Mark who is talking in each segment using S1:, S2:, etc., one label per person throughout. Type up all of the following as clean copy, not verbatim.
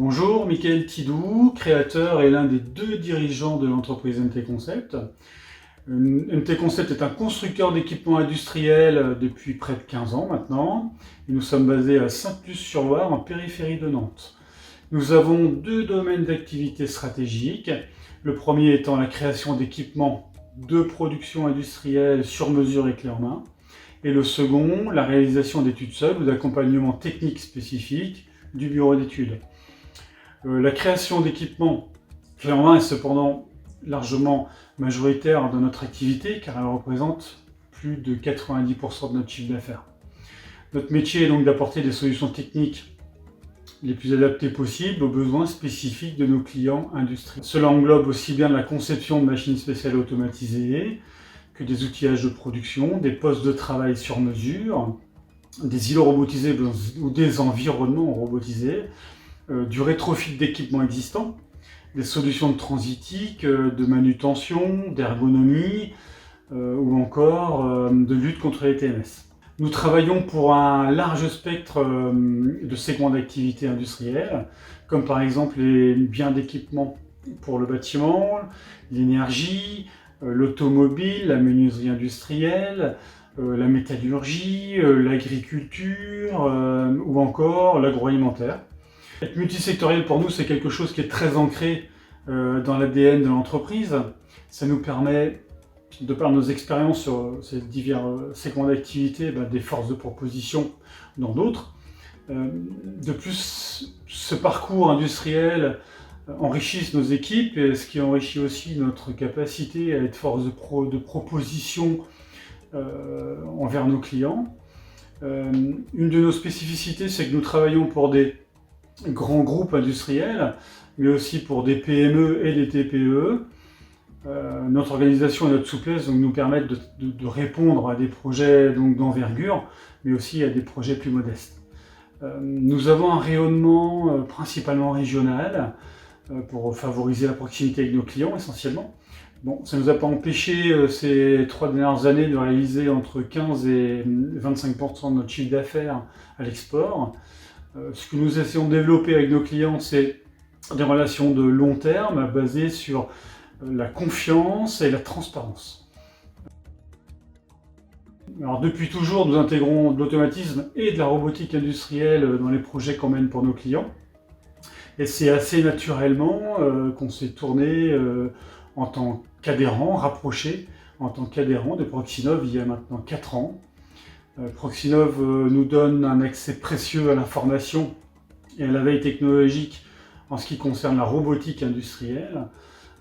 S1: Bonjour, Mickaël Tidou, créateur et l'un des deux dirigeants de l'entreprise MT Concept. MT Concept est un constructeur d'équipements industriels depuis près de 15 ans maintenant. Et nous sommes basés à Sainte-Luce-sur-Loire, en périphérie de Nantes. Nous avons deux domaines d'activité stratégiques. Le premier étant la création d'équipements de production industrielle sur mesure et clé en main. Et le second, la réalisation d'études seules ou d'accompagnement technique spécifique du bureau d'études. La création d'équipements clé en main est cependant largement majoritaire dans notre activité car elle représente plus de 90% de notre chiffre d'affaires. Notre métier est donc d'apporter des solutions techniques les plus adaptées possibles aux besoins spécifiques de nos clients industriels. Cela englobe aussi bien la conception de machines spéciales automatisées que des outillages de production, des postes de travail sur mesure, des îlots robotisés ou des environnements robotisés, du rétrofit d'équipements existants, des solutions de transitique, de manutention, d'ergonomie ou encore de lutte contre les TMS. Nous travaillons pour un large spectre de segments d'activité industrielle, comme par exemple les biens d'équipement pour le bâtiment, l'énergie, l'automobile, la menuiserie industrielle, la métallurgie, l'agriculture ou encore l'agroalimentaire. Être multisectoriel pour nous, c'est quelque chose qui est très ancré dans l'ADN de l'entreprise. Ça nous permet, de par nos expériences sur ces divers segments d'activité, des forces de proposition dans d'autres. De plus, ce parcours industriel enrichit nos équipes, et ce qui enrichit aussi notre capacité à être force de proposition envers nos clients. Une de nos spécificités, c'est que nous travaillons pour des grands groupes industriels, mais aussi pour des PME et des TPE. Notre organisation et notre souplesse nous permettent de répondre à des projets d'envergure, mais aussi à des projets plus modestes. Nous avons un rayonnement principalement régional pour favoriser la proximité avec nos clients essentiellement. Bon, ça ne nous a pas empêché ces 3 dernières années de réaliser entre 15 et 25% de notre chiffre d'affaires à l'export. Ce que nous essayons de développer avec nos clients, c'est des relations de long terme basées sur la confiance et la transparence. Alors, depuis toujours, nous intégrons de l'automatisme et de la robotique industrielle dans les projets qu'on mène pour nos clients. Et c'est assez naturellement qu'on s'est tourné en tant qu'adhérent, rapproché en tant qu'adhérent de Proxinov il y a maintenant 4 ans. Proxinov nous donne un accès précieux à l'information et à la veille technologique en ce qui concerne la robotique industrielle.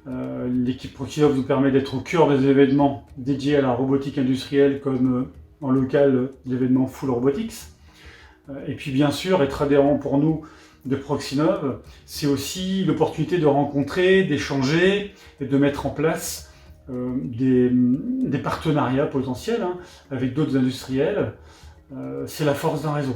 S1: L'équipe Proxinov nous permet d'être au cœur des événements dédiés à la robotique industrielle, comme en local l'événement Full Robotics. Et puis bien sûr, être adhérent pour nous de Proxinov, c'est aussi l'opportunité de rencontrer, d'échanger et de mettre en place des partenariats potentiels avec d'autres industriels. C'est la force d'un réseau.